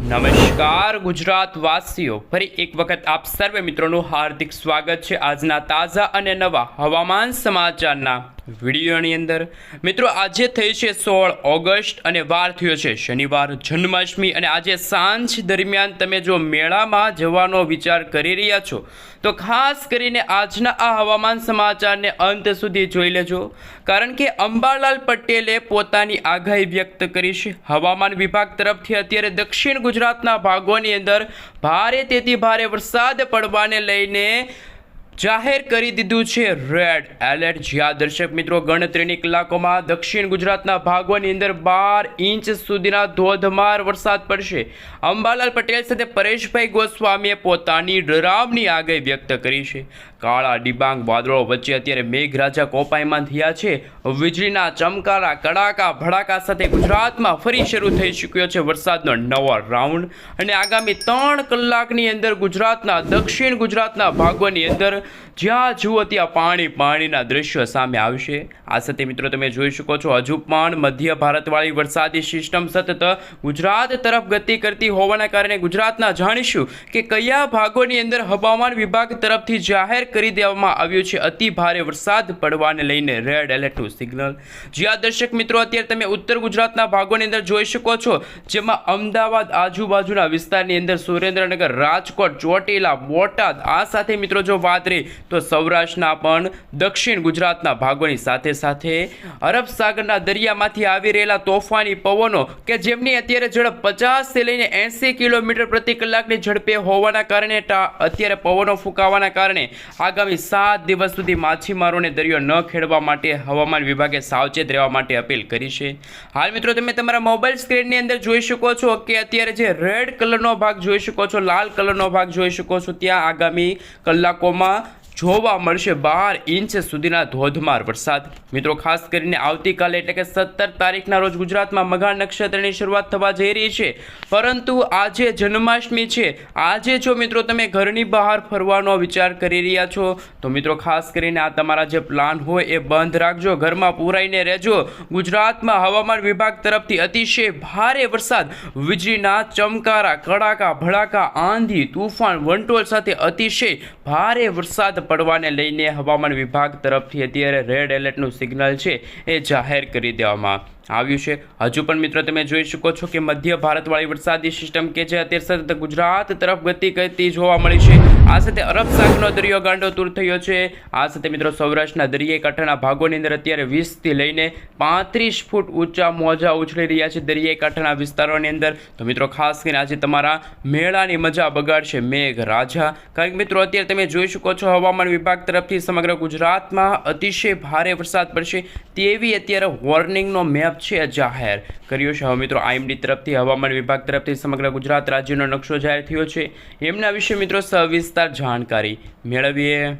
નમસ્કાર ગુજરાત વાસીઓ, ફરી એક વખત આપ સર્વે મિત્રોનું હાર્દિક સ્વાગત છે આજના તાજા અને નવા હવામાન સમાચારના વિડીયોની અંદર। મિત્રો, આજે થઈ છે 16 ઓગસ્ટ અને વાર થયો છે શનિવાર, જન્માષ્ટમી। અને આજે સાંજ દરમિયાન તમે જો મેળામાં જવાનો વિચાર કરી રહ્યા છો તો ખાસ કરીને આજના આ હવામાન સમાચારને અંત સુધી જોઈ લેજો, કારણ કે અંબાલાલ પટેલે પોતાની આગાહી વ્યક્ત કરી છે। હવામાન વિભાગ તરફથી અત્યારે દક્ષિણ ગુજરાતના ભાગોની અંદર ભારે તેથી ભારે વરસાદ પડવાને લઈને જાહેર કરી દીધું છે રેડ એલર્ટ। જ્યાં દર્શક મિત્રો ગણતરીની કલાકોમાં દક્ષિણ ગુજરાતના ભાગોની અંદર 12 ઇંચ સુધીના ધોધમાર વરસાદ પડશે। અંબાલાલ પટેલ સાથે પરેશભાઈ ગોસ્વામીએ પોતાની ડરાવની આગાહી વ્યક્ત કરી છે। કાળા ડિબાંગ વાદળો વચ્ચે અત્યારે મેઘરાજા કોપાયમાન થયા છે। વીજળીના ચમકારા, કડાકા ભડાકા સાથે ગુજરાતમાં ફરી શરૂ થઈ ચૂક્યો છે વરસાદનો નવો રાઉન્ડ। અને આગામી 3 કલાકની અંદર ગુજરાતના દક્ષિણ ગુજરાતના ભાગોની અંદર જ્યાં જુઓ ત્યાં પાણીના દ્રશ્યો સામે આવશે। આ સાથે મિત્રો તમે જોઈ શકો છો હજુ પણ મધ્ય ભારતવાળી વરસાદી સિસ્ટમ સતત ગુજરાત તરફ ગતિ કરતી હોવાના કારણે ગુજરાતના જાણીશું કે કયા ભાગોની અંદર હવામાન વિભાગ તરફથી જાહેર કરી દેવામાં આવ્યું છે અતિ ભારે વરસાદ પડવાને લઈને રેડ એલર્ટનું સિગ્નલ। જ્યાં દર્શક મિત્રો અત્યારે તમે ઉત્તર ગુજરાતના ભાગોની અંદર જોઈ શકો છો, જેમાં અમદાવાદ આજુબાજુના વિસ્તારની અંદર સુરેન્દ્રનગર, રાજકોટ, ચોટીલા, બોટાદ, આ સાથે મિત્રો જો વાત રહી તો સૌરાષ્ટ્રના પણ દક્ષિણ ગુજરાતના ભાગોની સાથે સાથે અરબ સાગરના દરિયામાંથી આવી રહેલા તોફાની પવનો કે જેમની અત્યારે ઝડપ 50 થી લઈને 80 કિલોમીટર પ્રતિ કલાકની ઝડપે હોવાના કારણે અત્યારે પવનો ફૂંકાવાના કારણે આગામી 7 દિવસ સુધી માછીમારોને દરિયો ન ખેડવા માટે હવામાન વિભાગે સાવચેત રહેવા માટે અપીલ કરી છે। હાલ મિત્રો તમે તમારા મોબાઈલ સ્ક્રીનની અંદર જોઈ શકો છો કે અત્યારે જે રેડ કલરનો ભાગ જોઈ શકો છો, લાલ કલરનો ભાગ જોઈ શકો છો, ત્યાં આગામી કલાકોમાં જોવા મળશે 12 ઇંચ સુધીના ધોધમાર વરસાદ। મિત્રો ખાસ કરીને આવતીકાલે એટલે કે 17 તારીખના રોજ ગુજરાતમાં મઘા નક્ષત્રની શરૂઆત થવા જઈ રહી છે, પરંતુ આજે જન્માષ્ટમી છે। આજે જો મિત્રો તમે ઘરની બહાર ફરવાનો વિચાર કરી રહ્યા છો તો મિત્રો ખાસ કરીને આ તમારા જે પ્લાન હોય એ બંધ રાખજો, ઘરમાં પુરાઈને રહેજો। ગુજરાતમાં હવામાન વિભાગ તરફથી અતિશય ભારે વરસાદ, વીજળીના ચમકારા, કડાકા ભડાકા, આંધી તૂફાન, વંટોળ સાથે અતિશય ભારે વરસાદ પડવાને લઈને હવામાન વિભાગ તરફથી અત્યારે રેડ એલર્ટનું સિગ્નલ છે એ જાહેર કરી દેવામાં આવ્યું છે। હજુ પણ મિત્રો તમે જોઈ શકો છો કે મધ્ય ભારતવાળી વરસાદી સિસ્ટમ કે જે અત્યારે સતત ગુજરાત તરફ ગતિ કરતી જોવા મળી છે। આ સાથે અરબ સાગરનો દરિયો ગાંડો તૂર થયો છે। આ સાથે મિત્રો સૌરાષ્ટ્રના દરિયાઈ કાંઠાના ભાગોની અંદર અત્યારે 20 થી લઈને 35 ફૂટ ઊંચા મોજા ઉછળી રહ્યા છે દરિયાઈ કાંઠાના વિસ્તારોની અંદર। તો મિત્રો ખાસ કરીને આજે તમારા મેળાની મજા બગાડશે મેઘરાજા, કારણ કે મિત્રો અત્યારે તમે જોઈ શકો છો હવામાન વિભાગ તરફથી સમગ્ર ગુજરાતમાં અતિશય ભારે વરસાદ પડશે તેવી અત્યારે વોર્નિંગનો મેપ છે જાહેર કર્યો છે। હવે મિત્રો આઈએમડી તરફથી હવામાન વિભાગ તરફથી સમગ્ર ગુજરાત રાજ્યનો નકશો જાહેર થયો છે, એમના વિશે મિત્રો સવિસ્તાર જાણકારી મેળવીએ।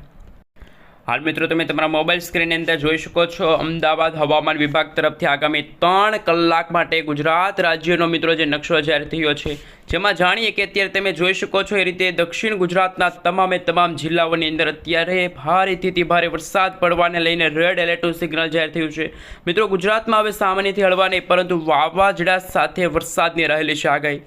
હાલ મિત્રો તમે તમારા મોબાઈલ સ્ક્રીનની અંદર જોઈ શકો છો અમદાવાદ હવામાન વિભાગ તરફથી આગામી 3 કલાક માટે ગુજરાત રાજ્યનો મિત્રો જે નકશો જાહેર થયો છે, જેમાં જાણીએ કે અત્યારે તમે જોઈ શકો છો એ રીતે દક્ષિણ ગુજરાતના તમામ જિલ્લાઓની અંદર અત્યારે ભારેથી ભારે વરસાદ પડવાને લઈને રેડ એલર્ટનું સિગ્નલ જાહેર થયું છે। મિત્રો ગુજરાતમાં હવે સામાન્યથી હળવા નહીં પરંતુ વાવાઝોડા સાથે વરસાદની રહેલી છે આગાહી।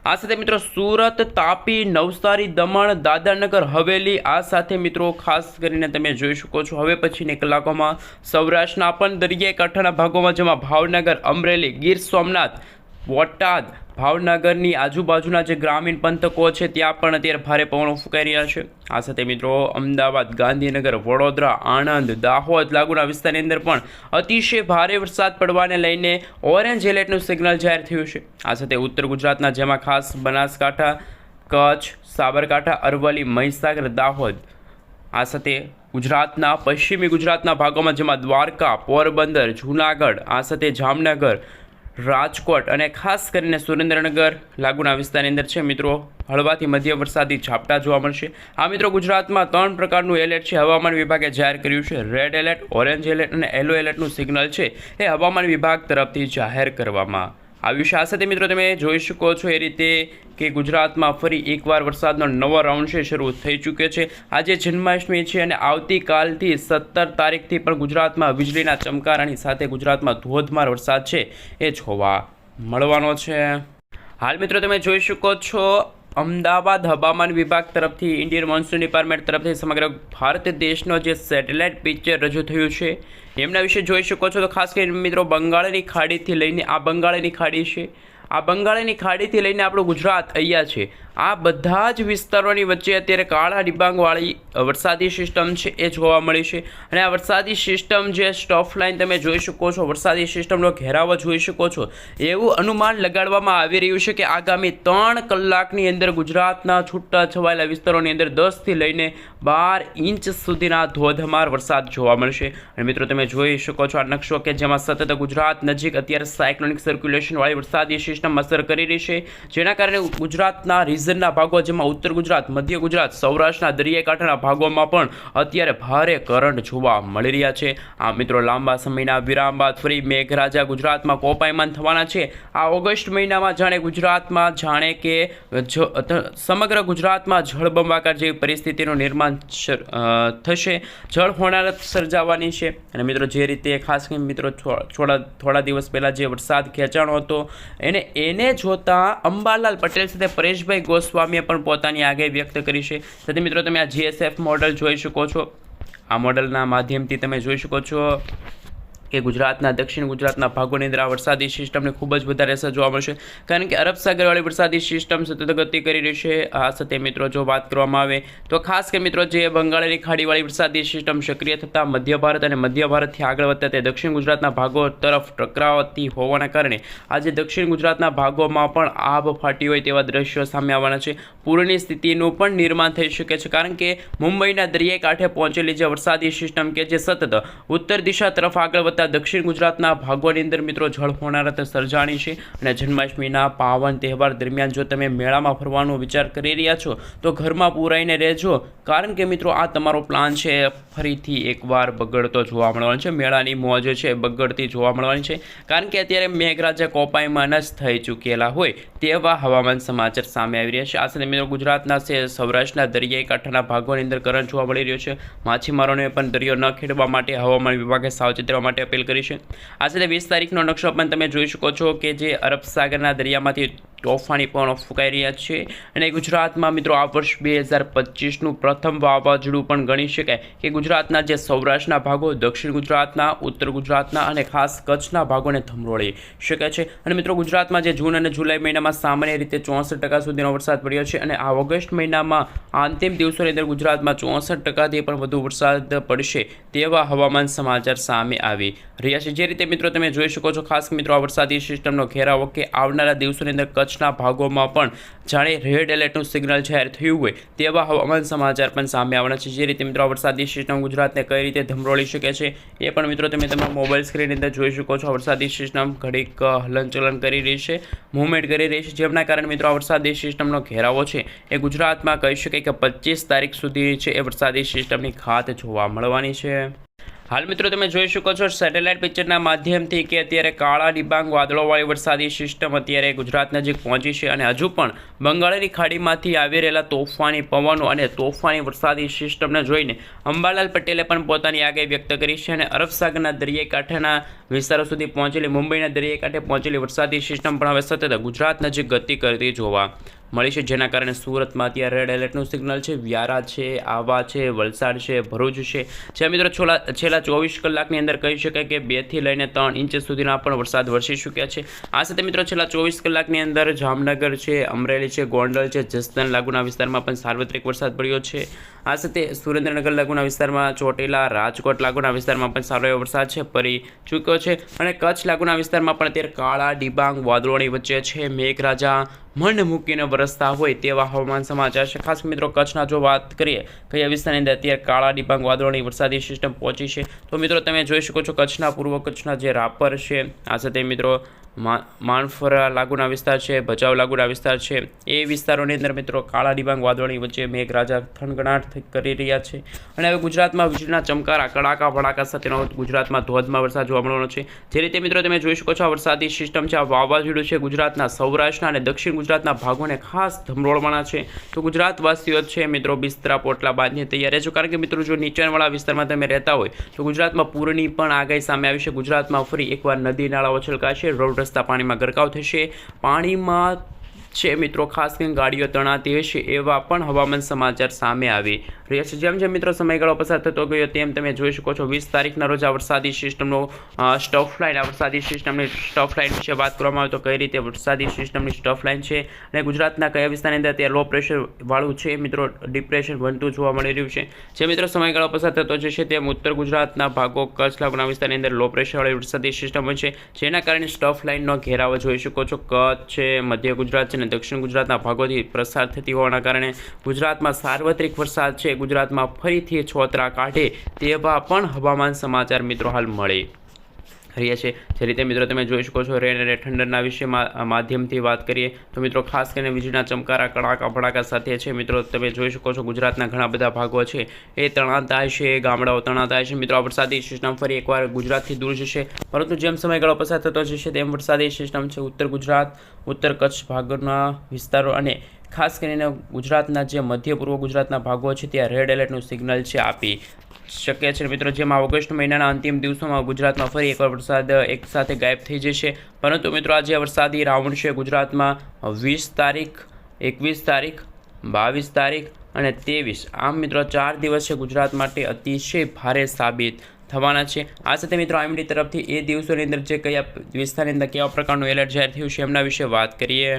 આ સાથે મિત્રો સુરત, તાપી, નવસારી, દમણ, દાદરાનગર હવેલી, આ સાથે મિત્રો ખાસ કરીને તમે જોઈ શકો છો હવે પછીની કલાકોમાં સૌરાષ્ટ્રના પણ દરિયાઈ કાંઠાના ભાગોમાં, જેમાં ભાવનગર, અમરેલી, ગીર સોમનાથ, બોટાદ, ભાવનગરની આજુબાજુના જે ગ્રામીણ પંથકો છે ત્યાં પણ અત્યારે ભારે પવનો ફૂંકાઈ રહ્યા છે। આ સાથે મિત્રો અમદાવાદ, ગાંધીનગર, વડોદરા, આણંદ, દાહોદ લાગુના વિસ્તારની અંદર પણ અતિશય ભારે વરસાદ પડવાને લઈને ઓરેન્જ એલર્ટનું સિગ્નલ જાહેર થયું છે। આ સાથે ઉત્તર ગુજરાતના જેમાં ખાસ બનાસકાંઠા, કચ્છ, સાબરકાંઠા, અરવલ્લી, મહીસાગર, દાહોદ, આ સાથે ગુજરાતના પશ્ચિમી ગુજરાતના ભાગોમાં જેમાં દ્વારકા, પોરબંદર, જૂનાગઢ, આ સાથે જામનગર, રાજકોટ અને ખાસ કરીને સુરેન્દ્રનગર લાગુના વિસ્તારની અંદર છે મિત્રો હળવાથી મધ્ય વરસાદી ઝાપટા જોવા મળશે। આ મિત્રો ગુજરાતમાં 3 પ્રકારનું એલર્ટ છે હવામાન વિભાગે જાહેર કર્યું છે, રેડ એલર્ટ, ઓરેન્જ એલર્ટ અને યલો એલર્ટનું સિગ્નલ છે એ હવામાન વિભાગ તરફથી જાહેર કરવામાં આવ્યું છે। આ સાથે મિત્રો તમે જોઈ શકો છો એ રીતે કે ગુજરાતમાં ફરી એકવાર વરસાદનો નવો રાઉન્ડ છે શરૂ થઈ ચૂક્યો છે। આજે જન્માષ્ટમી છે અને આવતીકાલથી 17 તારીખથી પણ ગુજરાતમાં વીજળીના ચમકારાની સાથે ગુજરાતમાં ધોધમાર વરસાદ છે એ જોવા મળવાનો છે। હાલ મિત્રો તમે જોઈ શકો છો અમદાવાદ હવામાન વિભાગ તરફથી ઇન્ડિયન મોન્સૂન ડિપાર્ટમેન્ટ તરફથી સમગ્ર ભારત દેશનો જે સેટેલાઇટ પિક્ચર રજૂ થયું છે એમના વિશે જોઈ શકો છો. તો ખાસ કરીને મિત્રો બંગાળની ખાડીથી લઈને આ બંગાળની ખાડી છે, આ બંગાળની ખાડીથી લઈને આપણું ગુજરાત અહીંયા છે, આ બધા જ વિસ્તારોની વચ્ચે અત્યારે કાળા ડિબાંગવાળી વરસાદી સિસ્ટમ છે એ જોવા મળી છે. અને આ વરસાદી સિસ્ટમ જે સ્ટફ લાઇન તમે જોઈ શકો છો, વરસાદી સિસ્ટમનો ઘેરાવો જોઈ શકો છો, એવું અનુમાન લગાડવામાં આવી રહ્યું છે કે આગામી 3 કલાકની અંદર ગુજરાતના છૂટા છવાયેલા વિસ્તારોની અંદર 10થી લઈને 12 ઇંચ સુધીના ધોધમાર વરસાદ જોવા મળશે. અને મિત્રો તમે જોઈ શકો છો આ નકશો કે જેમાં સતત ગુજરાત નજીક અત્યારે સાયક્લોનિક સર્ક્યુલેશનવાળી વરસાદી સિસ્ટમ અસર કરી રહી છે, જેના કારણે ગુજરાતના રીઝનના ભાગો જેમાં ઉત્તર ગુજરાત, મધ્ય ગુજરાત, સૌરાષ્ટ્રના દરિયાકાંઠાના ભાગોમાં પણ અત્યારે ભારે કરંટ જોવા મળી રહ્યા છે. આ મિત્રો લાંબા સમયના વિરામ બાદ ફરી મેઘરાજા ગુજરાતમાં કોપાયમાન થવાના છે. આ ઓગસ્ટ મહિનામાં જાણે ગુજરાતમાં જાણે કે સમગ્ર ગુજરાતમાં જળબંબાકાર જેવી પરિસ્થિતિનું નિર્માણ થશે, જળ હોનારત સર્જાવાની છે. અને મિત્રો જે રીતે ખાસ કરીને મિત્રો થોડા દિવસ પહેલાં જે વરસાદ ખેંચાણો હતો એને જોતા અંબાલાલ પટેલ સાથે પરેશભાઈ ગોસ્વામીએ પણ પોતાની આગાહી વ્યક્ત કરી છે. તેથી મિત્રો તમે આ GSF મોડલ જોઈ શકો છો. આ મોડલના માધ્યમથી તમે જોઈ શકો છો કે ગુજરાતના દક્ષિણ ગુજરાતના ભાગોની અંદર આ વરસાદી સિસ્ટમને ખૂબ જ વધારે અસર જોવા મળશે, કારણ કે અરબ સાગરવાળી વરસાદી સિસ્ટમ સતત ગતિ કરી રહી છે. આ સાથે મિત્રો જો વાત કરવામાં આવે તો ખાસ કે મિત્રો જે બંગાળની ખાડીવાળી વરસાદી સિસ્ટમ સક્રિય થતાં મધ્ય ભારત અને મધ્ય ભારતથી આગળ વધતા તે દક્ષિણ ગુજરાતના ભાગો તરફ ટકરાવતી હોવાના કારણે આજે દક્ષિણ ગુજરાતના ભાગોમાં પણ આબ ફાટી હોય તેવા દ્રશ્યો સામે આવવાના છે. પૂરની સ્થિતિનું પણ નિર્માણ થઈ શકે છે, કારણ કે મુંબઈના દરિયાઈ કાંઠે પહોંચેલી જે વરસાદી સિસ્ટમ કે જે સતત ઉત્તર દિશા તરફ આગળ દક્ષિણ ગુજરાતના ભાગોની અંદર મિત્રો જળ હોનારત સર્જાણી છે. અને જન્માષ્ટમીના પાવન તહેવાર દરમિયાન જો તમે મેળામાં ફરવાનો વિચાર કરી રહ્યા છો તો ઘરમાં પૂરાઈને રહેજો, કારણ કે મિત્રો આ તમારો પ્લાન છે ફરીથી એકવાર બગડતો જોવા મળવાનો છે. મેળાની મોજ છે બગડતી જોવા મળવાની છે, કારણ કે અત્યારે મેઘરાજા કોપાયમાન જ થઈ ચૂકેલા હોય તેવા હવામાન સમાચાર સામે આવી રહ્યા છે. આ સાથે મિત્રો ગુજરાતના સૌરાષ્ટ્રના દરિયાઈ કાંઠાના ભાગોની અંદર કરંટ જોવા મળી રહ્યો છે. માછીમારોને પણ દરિયો ન ખેડવા માટે હવામાન વિભાગે સાવચેત રહેવા માટે અપીલ કરી છે. આ સાથે 20 તારીખનો નકશો પણ તમે જોઈ શકો છો કે જે અરબ સાગરના દરિયામાંથી તોફાની પવનો ફૂંકાઈ રહ્યા છે. અને ગુજરાતમાં મિત્રો આ વર્ષ 2025નું પ્રથમ વાવાઝોડું પણ ગણી શકાય કે ગુજરાતના જે સૌરાષ્ટ્રના ભાગો, દક્ષિણ ગુજરાતના, ઉત્તર ગુજરાતના અને ખાસ કચ્છના ભાગોને ધમરોળી શકે છે. અને મિત્રો ગુજરાતમાં જે જૂન અને જુલાઈ મહિનામાં સામાન્ય રીતે 64% સુધીનો વરસાદ પડ્યો છે, અને આ ઓગસ્ટ મહિનામાં અંતિમ દિવસોની અંદર ગુજરાતમાં 64%થી પણ વધુ વરસાદ પડશે તેવા હવામાન સમાચાર સામે આવી રહ્યા છે. જે રીતે મિત્રો તમે જોઈ શકો છો ખાસ મિત્રો આ વરસાદી સિસ્ટમનો ઘેરાવો કે આવનારા દિવસોની અંદર કચ્છના ભાગોમાં પણ જાણે રેડ એલર્ટનું સિગ્નલ જાહેર થયું હોય તેવા હવામાન સમાચાર પણ સામે આવવાના છે. જે રીતે મિત્રો આ વરસાદી સિસ્ટમ ગુજરાતને કઈ રીતે ધમરોળી શકે છે એ પણ મિત્રો તમે તમારા મોબાઈલ સ્ક્રીનની અંદર જોઈ શકો છો. વરસાદી સિસ્ટમ ઘડીક હલનચલન કરી રહી છે, મૂવમેન્ટ કરી રહી છે, જેમના કારણે મિત્રો આ વરસાદી સિસ્ટમનો ઘેરાવો છે એ ગુજરાતમાં કહી શકાય કે 25 તારીખ સુધી છે એ વરસાદી સિસ્ટમની ખાત જોવા મળવાની છે. હાલ મિત્રો તમે જોઈ શકો છો સેટેલાઇટ પિક્ચરના માધ્યમથી કે અત્યારે કાળા ડિબાંગ વાદળોવાળી વરસાદી સિસ્ટમ અત્યારે ગુજરાત નજીક પહોંચી છે, અને હજુ પણ બંગાળની ખાડીમાંથી આવી રહેલા તોફાની પવનો અને તોફાની વરસાદી સિસ્ટમને જોઈને અંબાલાલ પટેલે પણ પોતાની આગાહી વ્યક્ત કરી છે. અને અરબ સાગરના દરિયાઈ કાંઠાના વિસ્તારો સુધી પહોંચેલી, મુંબઈના દરિયાઈ કાંઠે પહોંચેલી વરસાદી સિસ્ટમ પણ હવે સતત ગુજરાત નજીક ગતિ કરતી જોવા મળી છે, જેના કારણે સુરતમાં અત્યારે રેડ એલર્ટનું સિગ્નલ છે, વ્યારા છે, આવા છે, વલસાડ છે, ભરૂચ છે, જ્યાં મિત્રો છેલ્લા 24 કલાકની અંદર કહી શકાય કે 2 થી લઈને 3 ઇંચ સુધીના પણ વરસાદ વરસી ચૂક્યા છે. આ સાથે મિત્રો છેલ્લા 24 કલાકની અંદર જામનગર છે, અમરેલી છે, ગોંડલ છે, જસદણ લાગુના વિસ્તારમાં પણ સાર્વત્રિક વરસાદ પડ્યો છે. આ સાથે સુરેન્દ્રનગર લાગુના વિસ્તારમાં, ચોટીલા, રાજકોટ લાગુના વિસ્તારમાં પણ સારો એવો વરસાદ છે પડી ચૂક્યો છે. અને કચ્છ લાગુના વિસ્તારમાં પણ અત્યારે કાળા ડિબાંગ વાદળોની વચ્ચે છે મેઘરાજા મન મૂકીને વરસતા હોય તેવા હવામાન સમાચાર છે. ખાસ મિત્રો કચ્છના જો વાત કરીએ કયા વિસ્તારની અંદર અત્યારે કાળા ડિબાંગ વાદળોની વરસાદી સિસ્ટમ પહોંચી છે, તો મિત્રો તમે જોઈ શકો છો કચ્છના પૂર્વ કચ્છના જે રાપર છે, આ સાથે મિત્રો માનફરા લાગુના વિસ્તાર છે, ભચાઉ લાગુના વિસ્તાર છે, એ વિસ્તારોની અંદર મિત્રો કાળા ડિબાંગ વાદળોની વચ્ચે મેઘરાજા થનગનાટ કરી રહ્યા છે. અને હવે ગુજરાતમાં વીજળીના ચમકારા, કડાકા ભડાકા સાથેનો ગુજરાતમાં ધોધમાર વરસાદ જોવા મળવાનો છે. જે રીતે મિત્રો તમે જોઈ શકો છો આ વરસાદી સિસ્ટમ છે, આ વાવાઝોડું છે ગુજરાતના સૌરાષ્ટ્રના અને દક્ષિણ ગુજરાતના ભાગોને ખાસ ધમરોળવાના છે. તો ગુજરાતવાસીઓ છે મિત્રો બિસ્તરા પોટલા બાંધીને તૈયાર રહેજો, કારણ કે મિત્રો જો નીચાણવાળા વિસ્તારમાં તમે રહેતા હોય તો ગુજરાતમાં પૂરની પણ આગાહી સામે આવી છે. ગુજરાતમાં ફરી એકવાર નદી નાળાઓ છલકાશે, રોડ રસ્તા પાણીમાં ગરકાવ થશે, પાણીમાં છે મિત્રો ખાસ કરીને ગાડીઓ તણાતી હશે એવા પણ હવામાન સમાચાર સામે આવી રહ્યા છે। જેમ જેમ મિત્રો સમયગાળો પસાર થતો ગયો તેમ તમે જોઈ શકો છો 20 તારીખના રોજ આ વરસાદી સિસ્ટમનો સ્ટફ લાઇન, આ વરસાદી સિસ્ટમની સ્ટફ લાઇન વિશે વાત કરવામાં આવે તો કઈ રીતે વરસાદી સિસ્ટમની સ્ટફ લાઇન છે અને ગુજરાતના કયા વિસ્તારની અંદર ત્યાં લો પ્રેશર વાળું છે મિત્રો ડિપ્રેશન બનતું જોવા મળી રહ્યું છે। જે મિત્રો સમયગાળો પસાર થતો જશે તેમ ઉત્તર ગુજરાતના ભાગો, કચ્છ લાગુના વિસ્તારની અંદર લો પ્રેશરવાળી વરસાદી સિસ્ટમ બનશે, જેના કારણે સ્ટફ લાઇનનો ઘેરાવો જોઈ શકો છો। કચ્છ છે, મધ્ય ગુજરાત છે અને દક્ષિણ ગુજરાતના ભાગોથી પ્રસાર થતી હોવાના કારણે ગુજરાતમાં સાર્વત્રિક વરસાદ છે ગુજરાતમાં ફરીથી છોતરા કાઢે તેવા પણ હવામાન સમાચાર મિત્રો હાલ મળી રહ્યા છે। જે રીતે મિત્રો તમે જોઈ શકો છો રેન અને ઠંડરના વિશે માધ્યમથી વાત કરીએ તો મિત્રો ખાસ કરીને વીજળીના ચમકારા, કડાકા ભડાકા સાથે છે મિત્રો તમે જોઈ શકો છો ગુજરાતના ઘણા બધા ભાગો છે એ તણાતા હશે, ગામડાઓ તણાતા હશે। મિત્રો આ વરસાદી સિસ્ટમ ફરી એકવાર ગુજરાતથી દૂર જશે, પરંતુ જેમ સમયગાળો પસાર થતો જશે તેમ વરસાદી સિસ્ટમ છે ઉત્તર ગુજરાત, ઉત્તર કચ્છ ભાગોના વિસ્તારો અને ખાસ કરીને ગુજરાતના જે મધ્ય પૂર્વ ગુજરાતના ભાગો છે ત્યાં રેડ એલર્ટનું સિગ્નલ છે આપી શકે છે મિત્રો। જેમાં ઓગસ્ટ મહિનાના અંતિમ દિવસોમાં ગુજરાતમાં ફરી એકવાર વરસાદ એક સાથે ગાયબ થઈ જશે, પરંતુ મિત્રો આજે વરસાદી રાઉન્ડ છે ગુજરાતમાં 20 તારીખ, 21 તારીખ, 22 તારીખ અને 23, આમ મિત્રો 4 દિવસ છે ગુજરાત માટે અતિશય ભારે સાબિત થવાના છે। આ સાથે મિત્રો આઈએમડી તરફથી એ દિવસોની અંદર જે કયા વિસ્તારની અંદર કેવા પ્રકારનું એલર્ટ જાહેર થયું છે એમના વિશે વાત કરીએ।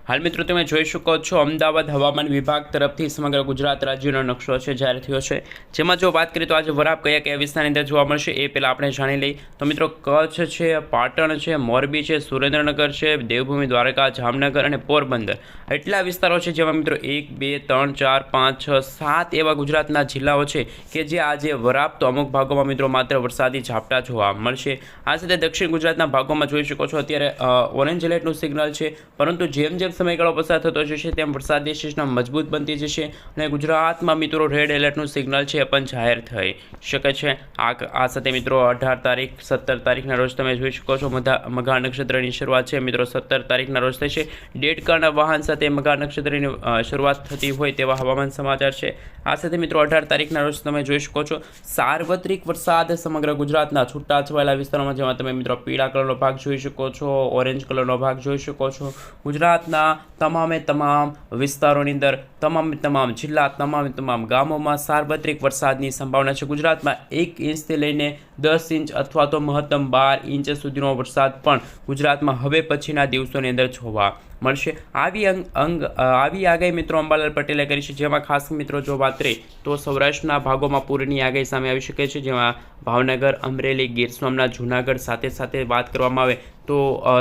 હાલ મિત્રો તમે જોઈ શકો છો અમદાવાદ હવામાન વિભાગ તરફથી સમગ્ર ગુજરાત રાજ્યનો નકશો છે જાહેર થયો છે, જેમાં જો વાત કરીએ તો આજે વરાપ કયા કયા વિસ્તારની અંદર જોવા મળશે એ પહેલાં આપણે જાણી લઈએ તો મિત્રો કચ્છ છે, પાટણ છે, મોરબી છે, સુરેન્દ્રનગર છે, દેવભૂમિ દ્વારકા, જામનગર અને પોરબંદર એટલા વિસ્તારો છે જેમાં મિત્રો 1, 2, 3, 4, 5, 6, 7 એવા ગુજરાતના જિલ્લાઓ છે કે જે આજે વરાપ તો અમુક ભાગોમાં મિત્રો માત્ર વરસાદી ઝાપટા જોવા મળશે। આ સાથે દક્ષિણ ગુજરાતના ભાગોમાં જોઈ શકો છો અત્યારે ઓરેન્જ એલર્ટનું સિગ્નલ છે, પરંતુ જેમ જેમ સમયગાળો પસાર થતો જશે તેમ વરસાદી સિસ્ટમ મજબૂત બનતી જશે અને ગુજરાતમાં મિત્રો રેડ એલર્ટનું સિગ્નલ છે એ પણ જાહેર થઈ શકે છે। આ સાથે મિત્રો 18 તારીખ, 17 તારીખના રોજ તમે જોઈ શકો છો મઘા નક્ષત્રની શરૂઆત છે મિત્રો 17 તારીખના રોજ થશે। દેડકાના વાહન સાથે મઘા નક્ષત્રની શરૂઆત થતી હોય તેવા હવામાન સમાચાર છે। આ સાથે મિત્રો 18 તારીખના રોજ તમે જોઈ શકો છો સાર્વત્રિક વરસાદ સમગ્ર ગુજરાતના છૂટાછવાયેલા વિસ્તારોમાં, જેમાં તમે મિત્રો પીળા કલરનો ભાગ જોઈ શકો છો, ઓરેન્જ કલરનો ભાગ જોઈ શકો છો। ગુજરાતના તમામે તમામ વિસ્તારોની અંદર, તમામ જિલ્લા, તમામ ગામોમાં સાર્વત્રિક વરસાદની સંભાવના છે। ગુજરાતમાં 1 ઇંચથી લઈને 10 ઇંચ અથવા તો મહત્તમ 12 ઇંચ સુધીનો વરસાદ પણ ગુજરાતમાં હવે પછીના દિવસોની અંદર જોવા મળશે। આવી આગાહી મિત્રો અંબાલાલ પટેલે કરી છે, જેમાં ખાસ મિત્રો જો વાત કરીએ તો સૌરાષ્ટ્રના ભાગોમાં પૂરની આગાહી સામે આવી શકે છે, જેમાં ભાવનગર, અમરેલી, ગીર સોમનાથ, જૂનાગઢ સાથે વાત કરવામાં આવે તો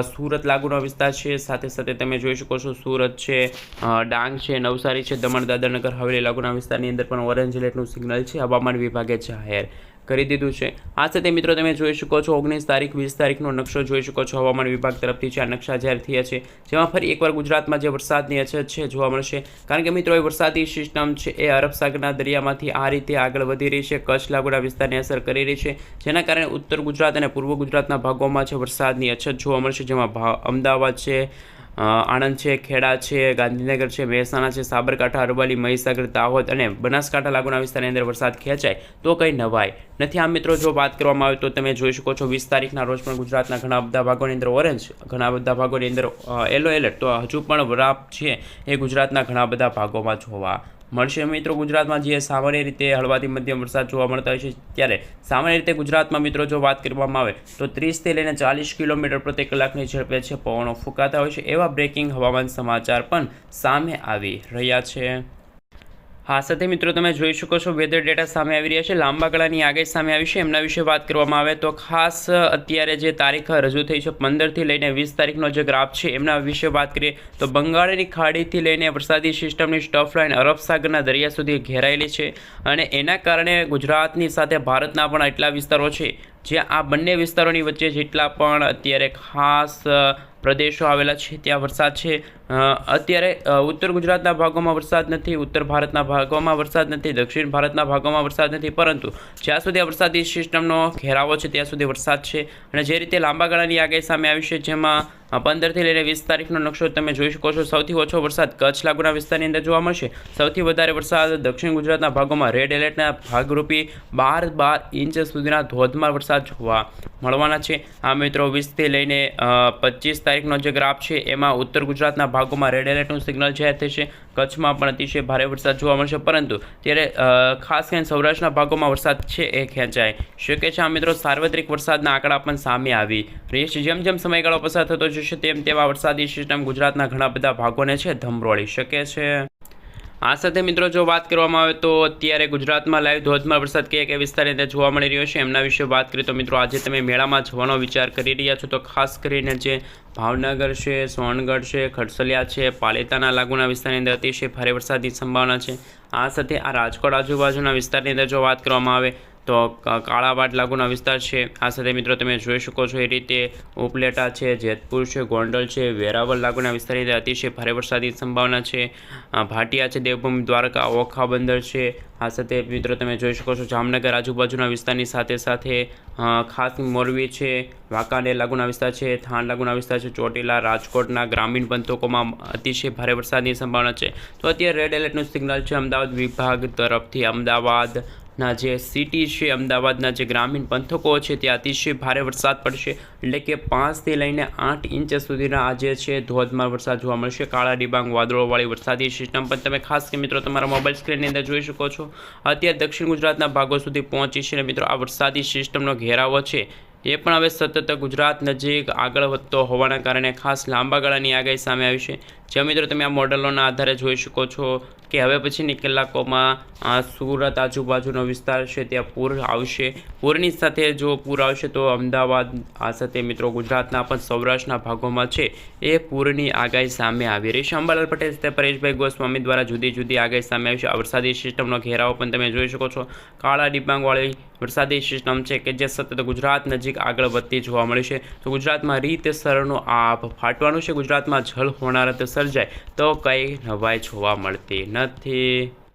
સુરત લાગુનો વિસ્તાર છે, સાથે તમે જોઈ શકો છો સુરત છે, ડાંગ છે, નવસારી છે, દમણ, દાદરા, નગર હવેલી લાગુના વિસ્તારની અંદર પણ ઓરેન્જ એલર્ટનું સિગ્નલ છે હવામાન વિભાગે જાહેર કરી દીધું છે। આ સાથે મિત્રો તમે જોઈ શકો છો 19 તારીખ, 20 તારીખનો નકશો જોઈ શકો છો હવામાન વિભાગ તરફથી છે, આ નકશા જાહેર થયા છે, જેમાં ફરી એકવાર ગુજરાતમાં જે વરસાદની અછત છે જોવા મળશે, કારણ કે મિત્રો એ વરસાદી સિસ્ટમ છે એ અરબ સાગરના દરિયામાંથી આ રીતે આગળ વધી રહી છે, કચ્છ લાગુના વિસ્તારને અસર કરી રહી છે, જેના કારણે ઉત્તર ગુજરાત અને પૂર્વ ગુજરાતના ભાગોમાં છે વરસાદની અછત જોવા મળશે, જેમાં અમદાવાદ છે, આણંદ છે, ખેડા છે, ગાંધીનગર છે, મહેસાણા છે, સાબરકાંઠા, અરવલ્લી, મહીસાગર, દાહોદ અને બનાસકાંઠા લાગુના વિસ્તારની અંદર વરસાદ ખેંચાય તો કંઈ નવાય નથી। આમ મિત્રો જો વાત કરવામાં આવે તો તમે જોઈ શકો છો 20 તારીખના રોજ પણ ગુજરાતના ઘણા બધા ભાગોની અંદર ઓરેન્જ, ઘણા બધા ભાગોની અંદર યલો એલર્ટ, તો હજુ પણ વરાપ છે એ ગુજરાતના ઘણા બધા ભાગોમાં જોવા મળશે। મિત્રો ગુજરાતમાં જે સામાન્ય રીતે હળવાથી મધ્યમ વરસાદ જોવા મળતા હોય છે, ત્યારે સામાન્ય રીતે ગુજરાતમાં મિત્રો જો વાત કરવામાં આવે તો 30થી લઈને 40 કિલોમીટર પ્રતિ કલાકની ઝડપે છે પવનો ફૂંકાતા હોય છે, એવા બ્રેકિંગ હવામાન સમાચાર પણ સામે આવી રહ્યા છે। હા સાથે મિત્રો તમે જોઈ શકો છો વેધર ડેટા સામે આવી રહ્યા છે, લાંબા ગાળાની આગાહી સામે આવી છે, એમના વિશે વાત કરવામાં આવે તો ખાસ અત્યારે જે તારીખ રજૂ થઈ છે 15થી લઈને 20 તારીખનો જે ગ્રાફ છે એમના વિશે વાત કરીએ તો બંગાળની ખાડીથી લઈને વરસાદી સિસ્ટમની સ્ટફ લાઇન અરબ સાગરના દરિયા સુધી ઘેરાયેલી છે અને એના કારણે ગુજરાતની સાથે ભારતના પણ એટલા વિસ્તારો છે જ્યાં આ બંને વિસ્તારોની વચ્ચે જેટલા પણ અત્યારે ખાસ પ્રદેશો આવેલા છે ત્યાં વરસાદ છે। અત્યારે ઉત્તર ગુજરાતના ભાગોમાં વરસાદ નથી, ઉત્તર ભારતના ભાગોમાં વરસાદ નથી, દક્ષિણ ભારતના ભાગોમાં વરસાદ નથી, પરંતુ જ્યાં સુધી આ વરસાદી સિસ્ટમનો ઘેરાવો છે ત્યાં સુધી વરસાદ છે। અને જે રીતે લાંબા ગાળાની આગાહી સામે આવી છે, જેમાં 15થી લઈને 20 તારીખનો નકશો તમે જોઈ શકો છો, સૌથી ઓછો વરસાદ કચ્છ લાગુના વિસ્તારની અંદર જોવા મળશે, સૌથી વધારે વરસાદ દક્ષિણ ગુજરાતના ભાગોમાં રેડ એલર્ટના ભાગરૂપી 12 ઇંચ સુધીના ધોધમાર વરસાદ જોવા મળવાના છે। આ મિત્રો 20થી લઈને 25 તારીખનો જે ગ્રાફ છે એમાં ઉત્તર ગુજરાતના ભાગોમાં રેડ એલર્ટનું સિગ્નલ જાહેર થશે. કચ્છમાં પણ અતિશય ભારે વરસાદ જોવા મળશે, પરંતુ ત્યારે ખાસ કરીને સૌરાષ્ટ્રના ભાગોમાં વરસાદ છે એ ખેંચાય શકે છે. આ મિત્રો સાર્વત્રિક વરસાદના આંકડા પણ સામે આવી રહેશે. જેમ જેમ સમયગાળો પસાર થતો જશે તેમ તેવા વરસાદી સિસ્ટમ ગુજરાતના ઘણા બધા ભાગોને છે ધમરોળી શકે છે. આ સાથે મિત્રો જો વાત કરવામાં આવે તો અત્યારે ગુજરાતમાં લાઈવ ધોધમાર વરસાદ કયા કયા વિસ્તારની અંદર જોવા મળી રહ્યો છે એમના વિશે વાત કરીએ તો મિત્રો આજે તમે મેળામાં જવાનો વિચાર કરી રહ્યા છો તો ખાસ કરીને જે ભાવનગર છે, સોનગઢ છે, ખડસલિયા છે, પાલિતાના લાગુના વિસ્તારની અંદર અતિશય ભારે વરસાદની સંભાવના છે. આ સાથે આ રાજકોટ આજુબાજુના વિસ્તારની અંદર જો વાત કરવામાં આવે તો કાળાવાડ લાગુના વિસ્તાર છે. આ સાથે મિત્રો તમે જોઈ શકો છો એ રીતે ઉપલેટા છે, જેતપુર છે, ગોંડલ છે, વેરાવળ લાગુના વિસ્તારની અંદર અતિશય ભારે વરસાદની સંભાવના છે. ભાટિયા છે, દેવભૂમિ, દ્વારકા, ઓખા બંદર છે. આ સાથે મિત્રો તમે જોઈ શકો છો જામનગર આજુબાજુના વિસ્તારની સાથે સાથે ખાસ મોરબી છે, વાંકાનેર લાગુના વિસ્તાર છે, થાન લાગુના વિસ્તાર છે, ચોટીલા, રાજકોટના ગ્રામીણ પંથકોમાં અતિશય ભારે વરસાદની સંભાવના છે. તો અત્યારે રેડ એલર્ટનું સિગ્નલ છે અમદાવાદ વિભાગ તરફથી. અમદાવાદના જે સિટી છે, અમદાવાદના જે ગ્રામીણ પંથકો છે ત્યાં અતિશય ભારે વરસાદ પડશે, એટલે કે 5થી લઈને 8 ઇંચ સુધીના આજે છે ધોધમાર વરસાદ જોવા મળશે. કાળા ડિબાંગ વાદળોવાળી વરસાદી સિસ્ટમ પણ તમે ખાસ કે મિત્રો તમારા મોબાઈલ સ્ક્રીનની અંદર જોઈ શકો છો. અત્યારે દક્ષિણ ગુજરાતના ભાગો સુધી પહોંચી છે અને મિત્રો આ વરસાદી સિસ્ટમનો ઘેરાવો છે એ પણ હવે સતત ગુજરાત નજીક આગળ વધતો હોવાના કારણે ખાસ લાંબા ગાળાની આગાહી સામે આવી છે. જે મિત્રો તમે આ મોડલોના આધારે જોઈ શકો છો કે હવે પછીની કલાકોમાં સુરત આજુબાજુનો વિસ્તાર છે ત્યાં પૂર આવશે. પૂરની સાથે જો પૂર આવશે તો અમદાવાદ આ સાથે મિત્રો ગુજરાતના પણ સૌરાષ્ટ્રના ભાગોમાં છે એ પૂરની આગાહી સામે આવી રહી છે. અંબાલાલ પટેલ સાથે પરેશભાઈ ગોસ્વામી દ્વારા જુદી જુદી આગાહી સામે આવી છે. આ વરસાદી સિસ્ટમનો ઘેરાવો પણ તમે જોઈ શકો છો. કાળા ડિબાંગવાળી વરસાદી સિસ્ટમ છે કે જે સતત ગુજરાત નજીક આગળ વધતી જોવા મળી છે. તો ગુજરાતમાં રીતસરનું આભ ફાટવાનું છે. ગુજરાતમાં જળ હોનારત સર્જાય તો કંઈ નવાઈ જોવા મળતી નથી.